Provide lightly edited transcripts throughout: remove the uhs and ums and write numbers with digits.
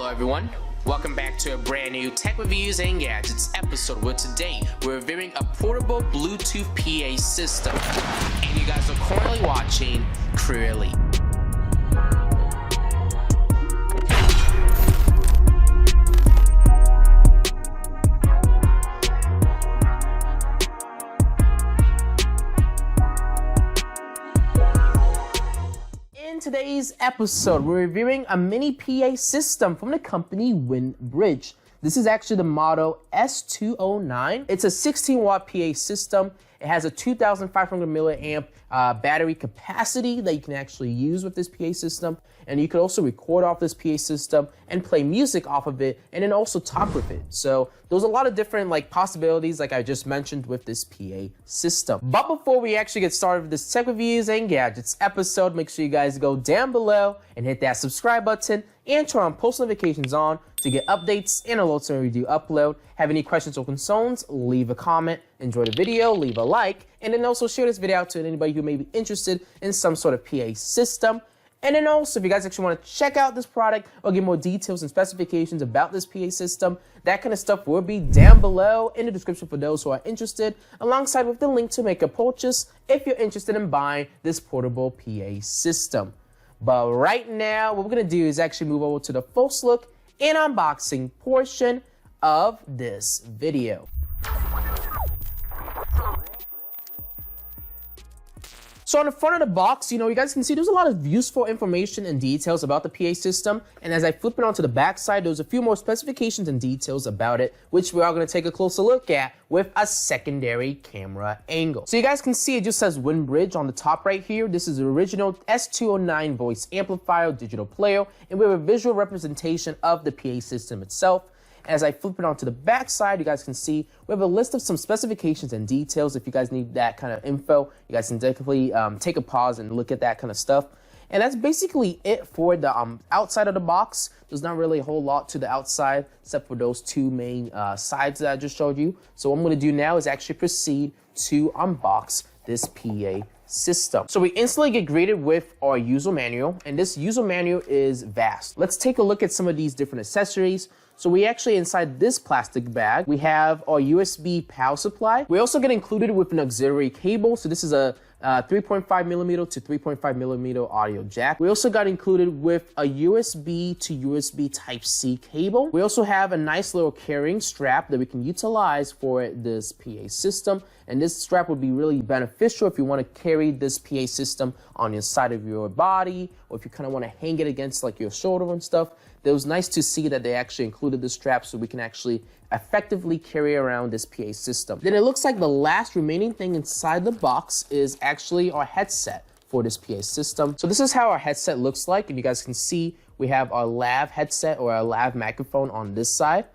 Hello everyone, welcome back to a brand new Tech Reviews and Gadgets episode where today we're reviewing a portable Bluetooth PA system and you guys are currently watching CrewElite. In today's episode, we're reviewing a mini PA system from the company Winbridge. This is actually the model S209. It's a 16 watt PA system. It has a 2,500 milliamp battery capacity that you can actually use with this PA system. And you can also record off this PA system and play music off of it and then also talk with it. So there's a lot of different possibilities like I just mentioned with this PA system. But before we actually get started with this Tech Reviews and Gadgets episode, make sure you guys go down below and hit that subscribe button and turn on post notifications on to get updates and alerts when we do upload. Have any questions or concerns, leave a comment, enjoy the video, leave a like, and then also share this video out to anybody who may be interested in some sort of PA system. And then also, if you guys actually want to check out this product or get more details and specifications about this PA system, that kind of stuff will be down below in the description for those who are interested, alongside with the link to make a purchase if you're interested in buying this portable PA system. But right now, what we're going to do is actually move over to the first look and unboxing portion of this video. So on the front of the box, you guys can see there's a lot of useful information and details about the PA system. And as I flip it onto the back side, there's a few more specifications and details about it, which we are going to take a closer look at with a secondary camera angle. So you guys can see it just says Winbridge on the top right here. This is the original S209 voice amplifier digital player, and we have a visual representation of the PA system itself. As I flip it onto the back side, you guys can see we have a list of some specifications and details. If you guys need that kind of info, you guys can definitely take a pause and look at that kind of stuff. And that's basically it for the outside of the box. There's not really a whole lot to the outside except for those two main sides that I just showed you. So what I'm going to do now is actually proceed to unbox this PA system. So we instantly get greeted with our user manual, and this user manual is vast. Let's take a look at some of these different accessories. So we actually, inside this plastic bag, we have our USB power supply. We also get included with an auxiliary cable. So this is a 3.5 millimeter to 3.5 millimeter audio jack. We also got included with a USB to USB Type-C cable. We also have a nice little carrying strap that we can utilize for this PA system. And this strap would be really beneficial if you want to carry this PA system on your side of your body, or if you kind of want to hang it against your shoulder and stuff. It was nice to see that they actually included the strap so we can actually effectively carry around this PA system. Then it looks like the last remaining thing inside the box is actually our headset for this PA system. So this is how our headset looks like. And you guys can see we have our lav headset or our lav microphone on this side.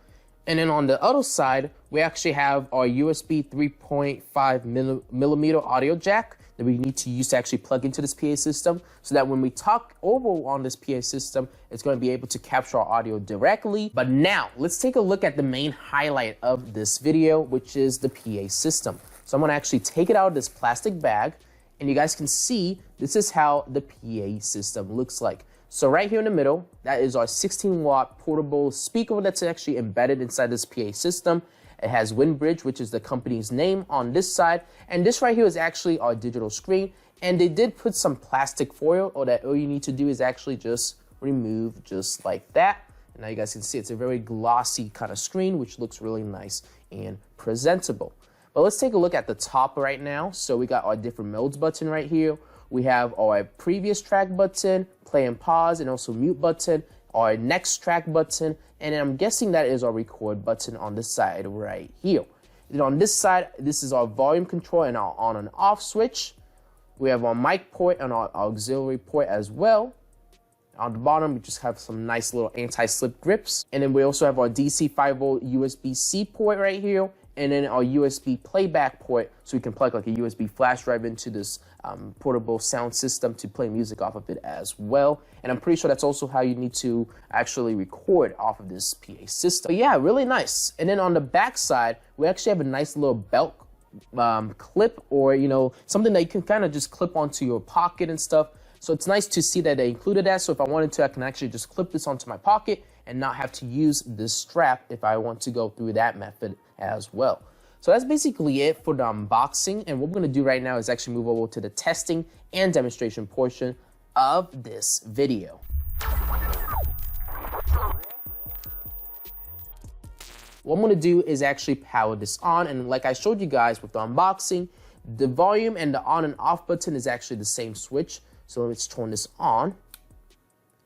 And then on the other side, we actually have our USB 3.5 millimeter audio jack that we need to use to actually plug into this PA system, so that when we talk over on this PA system, it's going to be able to capture our audio directly. But now, let's take a look at the main highlight of this video, which is the PA system. So I'm going to actually take it out of this plastic bag, and you guys can see this is how the PA system looks like. So right here in the middle, that is our 16 watt portable speaker that's actually embedded inside this PA system. It has Winbridge, which is the company's name, on this side. And this right here is actually our digital screen. And they did put some plastic foil, or that all you need to do is actually just remove just like that. And now you guys can see it's a very glossy kind of screen, which looks really nice and presentable. But let's take a look at the top right now. So we got our different modes button right here. We have our previous track button, play and pause, and also mute button, our next track button, and then I'm guessing that is our record button on this side right here. And on this side, this is our volume control and our on and off switch. We have our mic port and our auxiliary port as well. On the bottom, we just have some nice little anti-slip grips. And then we also have our DC 5V USB-C port right here, and then our USB playback port, so we can plug a USB flash drive into this portable sound system to play music off of it as well. And I'm pretty sure that's also how you need to actually record off of this PA system. But yeah, really nice. And then on the back side, we actually have a nice little belt clip, or something that you can kind of just clip onto your pocket and stuff. So it's nice to see that they included that. So if I wanted to, I can actually just clip this onto my pocket and not have to use this strap if I want to go through that method as well. So that's basically it for the unboxing, and what we're going to do right now is actually move over to the testing and demonstration portion of this video. What I'm going to do is actually power this on, and like I showed you guys with the unboxing, the volume and the on and off button is actually the same switch. So let's turn this on.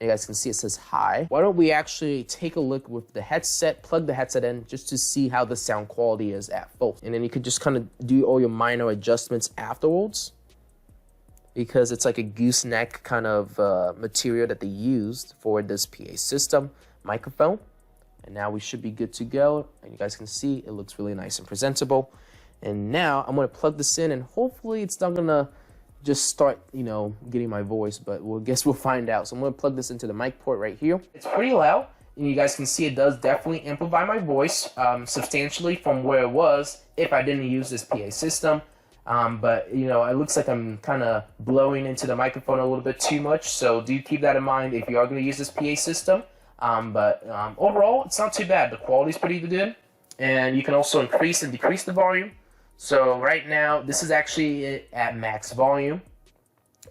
You guys can see it says hi. Why don't we actually take a look with the headset, plug the headset in just to see how the sound quality is at both. And then you could just kind of do all your minor adjustments afterwards, because it's like a gooseneck kind of material that they used for this PA system microphone. And now we should be good to go. And you guys can see it looks really nice and presentable. And now I'm gonna plug this in, and hopefully it's not gonna just start, you know, getting my voice, but guess we'll find out. So I'm gonna plug this into the mic port right here. It's pretty loud, and you guys can see it does definitely amplify my voice substantially from where it was if I didn't use this PA system. But you know, it looks like I'm kind of blowing into the microphone a little bit too much, so do keep that in mind if you are going to use this PA system. But overall, it's not too bad. The quality's pretty good, and you can also increase and decrease the volume. So right now, this is actually at max volume,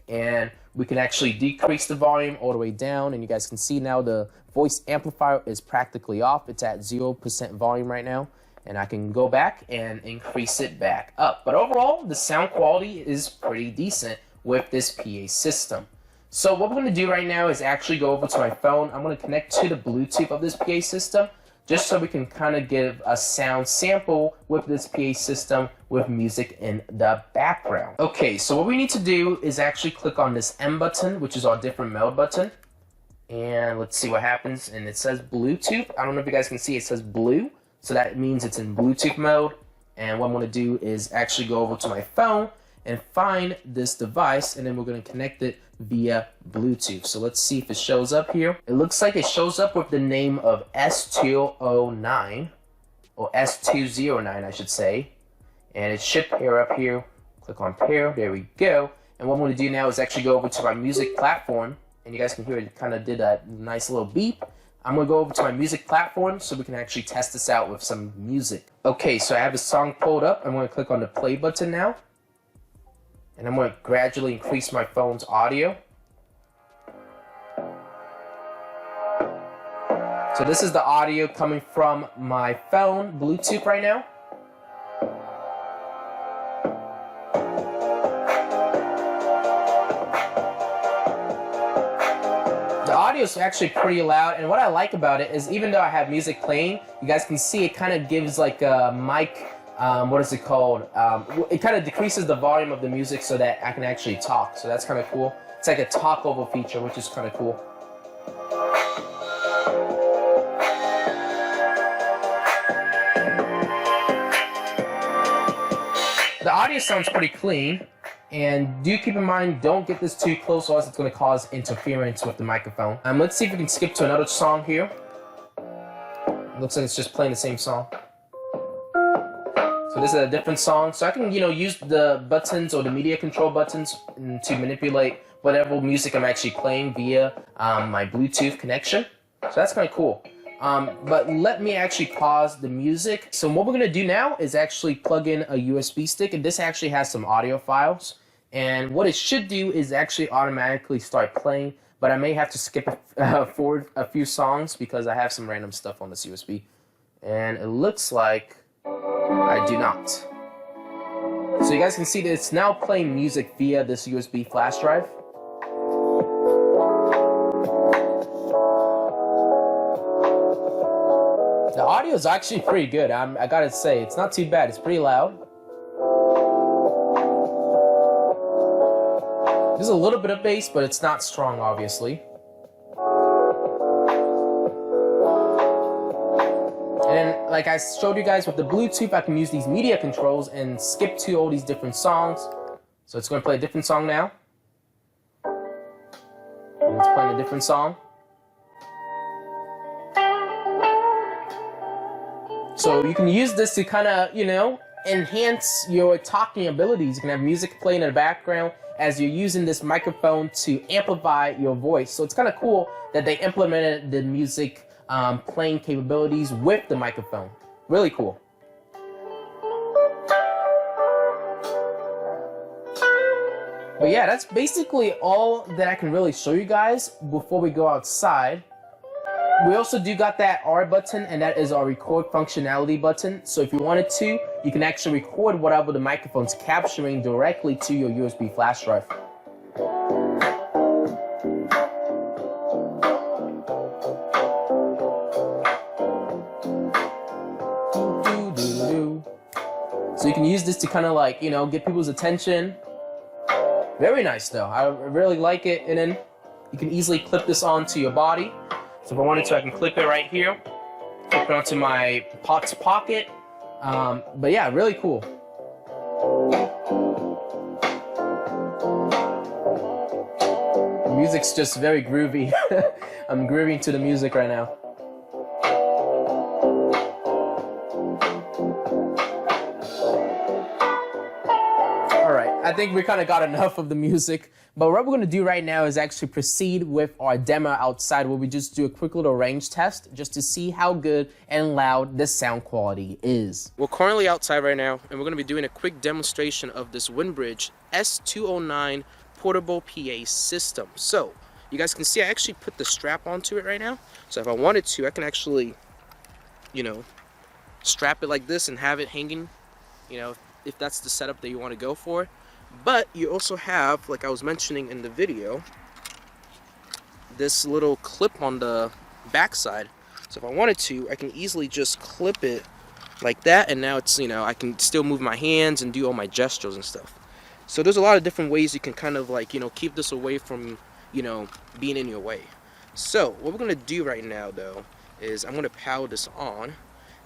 and we can actually decrease the volume all the way down, and you guys can see now the voice amplifier is practically off. It's at 0% volume right now, and I can go back and increase it back up. But overall, the sound quality is pretty decent with this PA system. So what we're going to do right now is actually go over to my phone. I'm going to connect to the Bluetooth of this PA system, just so we can kind of give a sound sample with this PA system with music in the background. Okay, so what we need to do is actually click on this M button, which is our different mode button. And let's see what happens. And it says Bluetooth. I don't know if you guys can see, it says blue. So that means it's in Bluetooth mode. And what I'm gonna do is actually go over to my phone and find this device, and then we're gonna connect it via Bluetooth. So let's see if it shows up here. It looks like it shows up with the name of S209, or S209 I should say, and it should pair up here. Click on pair, there we go. And what I'm going to do now is actually go over to my music platform, and you guys can hear it kind of did a nice little beep. I'm going to go over to my music platform so we can actually test this out with some music. Okay, so I have a song pulled up. I'm going to click on the play button now, and I'm going to gradually increase my phone's audio. So this is the audio coming from my phone, Bluetooth right now. The audio is actually pretty loud, and what I like about it is even though I have music playing, you guys can see it kind of gives like a mic, what is it called? It kind of decreases the volume of the music so that I can actually talk. So that's kind of cool. It's like a talk over feature, which is kind of cool. The audio sounds pretty clean, and do keep in mind, don't get this too close or else it's going to cause interference with the microphone. Let's see if we can skip to another song here. It looks like it's just playing the same song. So this is a different song. So I can, you know, use the buttons or the media control buttons to manipulate whatever music I'm actually playing via my Bluetooth connection. So that's kind of cool. But let me actually pause the music. So what we're going to do now is actually plug in a USB stick, and this actually has some audio files. And what it should do is actually automatically start playing, but I may have to skip forward a few songs because I have some random stuff on this USB. And it looks like I do not. So you guys can see that it's now playing music via this USB flash drive. The audio is actually pretty good. I gotta say, it's not too bad. It's pretty loud. There's a little bit of bass, but it's not strong, obviously. And like I showed you guys with the Bluetooth, I can use these media controls and skip to all these different songs. So it's going to play a different song now. And it's playing a different song. So you can use this to kind of, you know, enhance your talking abilities. You can have music playing in the background as you're using this microphone to amplify your voice. So it's kind of cool that they implemented the music playing capabilities with the microphone. Really cool. But yeah, that's basically all that I can really show you guys before we go outside. We also do got that R button, and that is our record functionality button. So if you wanted to, you can actually record whatever the microphone's capturing directly to your USB flash drive. So you can use this to kind of like, you know, get people's attention. Very nice though, I really like it. And then you can easily clip this onto your body. So if I wanted to, I can clip it right here, clip it onto my pocket. But yeah, really cool. The music's just very groovy. I'm grooving to the music right now. I think we kind of got enough of the music, but what we're going to do right now is actually proceed with our demo outside, where we just do a quick little range test just to see how good and loud this sound quality is. We're currently outside right now, and we're going to be doing a quick demonstration of this Winbridge S209 portable PA system. So you guys can see I actually put the strap onto it right now. So if I wanted to, I can actually, you know, strap it like this and have it hanging, you know, if that's the setup that you want to go for. But you also have, like I was mentioning in the video, this little clip on the back side. So if I wanted to, I can easily just clip it like that, and now it's, you know, I can still move my hands and do all my gestures and stuff. So there's a lot of different ways you can kind of like, you know, keep this away from, you know, being in your way. So what we're going to do right now though is I'm going to power this on,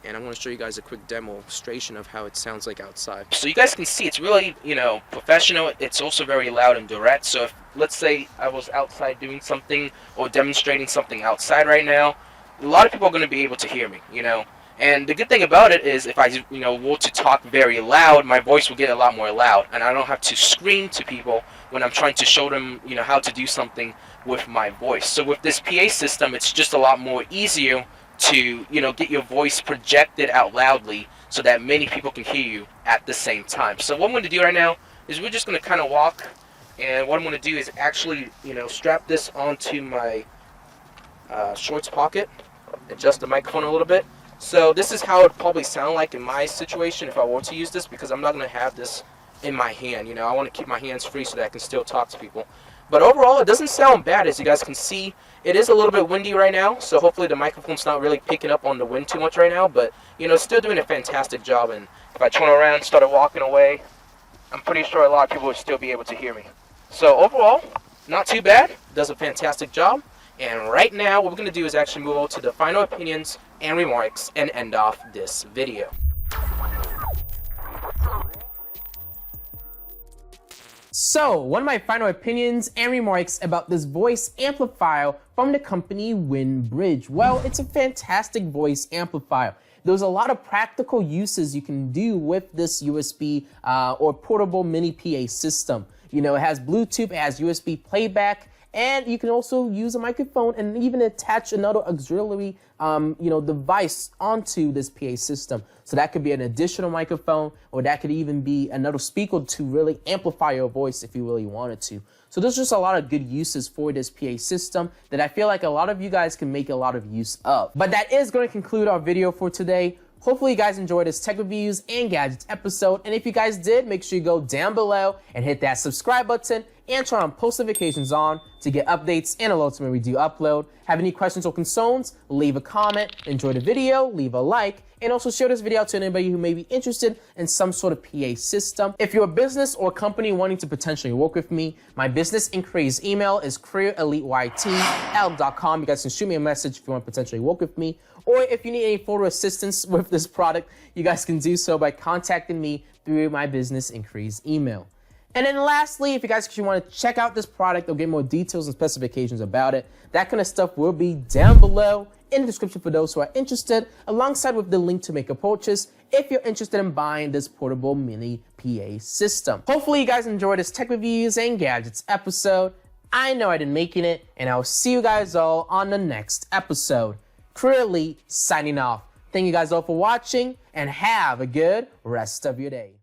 and I'm going to show you guys a quick demonstration of how it sounds like outside. So you guys can see it's really, you know, professional. It's also very loud and direct. So if, let's say I was outside doing something or demonstrating something outside right now, a lot of people are going to be able to hear me, you know. And the good thing about it is if I, you know, were to talk very loud, my voice will get a lot more loud, and I don't have to scream to people when I'm trying to show them, you know, how to do something with my voice. So with this PA system, it's just a lot more easier to, you know, get your voice projected out loudly so that many people can hear you at the same time. So what I'm going to do right now is we're just going to kind of walk, and what I'm going to do is actually, you know, strap this onto my shorts pocket, adjust the microphone a little bit. So this is how it would probably sound like in my situation if I were to use this, because I'm not going to have this in my hand. You know, I want to keep my hands free so that I can still talk to people. But overall, it doesn't sound bad. As you guys can see, it is a little bit windy right now, so hopefully the microphone's not really picking up on the wind too much right now, but, you know, it's still doing a fantastic job. And if I turn around and started walking away, I'm pretty sure a lot of people would still be able to hear me. So overall, not too bad. Does a fantastic job. And right now, what we're going to do is actually move on to the final opinions and remarks and end off this video. So, one of my final opinions and remarks about this voice amplifier from the company Winbridge. Well, it's a fantastic voice amplifier. There's a lot of practical uses you can do with this USB or portable mini PA system. You know, it has Bluetooth, it has USB playback, and you can also use a microphone and even attach another auxiliary you know, device onto this PA system. So that could be an additional microphone, or that could even be another speaker to really amplify your voice if you really wanted to. So there's just a lot of good uses for this PA system that I feel like a lot of you guys can make a lot of use of. But that is going to conclude our video for today. Hopefully you guys enjoyed this tech reviews and gadgets episode, and if you guys did, make sure you go down below and hit that subscribe button and turn on post notifications on to get updates and alerts when we do upload. Have any questions or concerns? Leave a comment, enjoy the video, leave a like, and also share this video out to anybody who may be interested in some sort of PA system. If you're a business or company wanting to potentially work with me, my business inquiries email is CrewElite@outlook.com. You guys can shoot me a message if you want to potentially work with me. Or if you need any photo assistance with this product, you guys can do so by contacting me through my business inquiries email. And then lastly, if you guys actually want to check out this product or get more details and specifications about it, that kind of stuff will be down below in the description for those who are interested, alongside with the link to make a purchase if you're interested in buying this portable mini PA system. Hopefully you guys enjoyed this tech reviews and gadgets episode. I know I didn't make it, and I'll see you guys all on the next episode. CrewElite signing off. Thank you guys all for watching, and have a good rest of your day.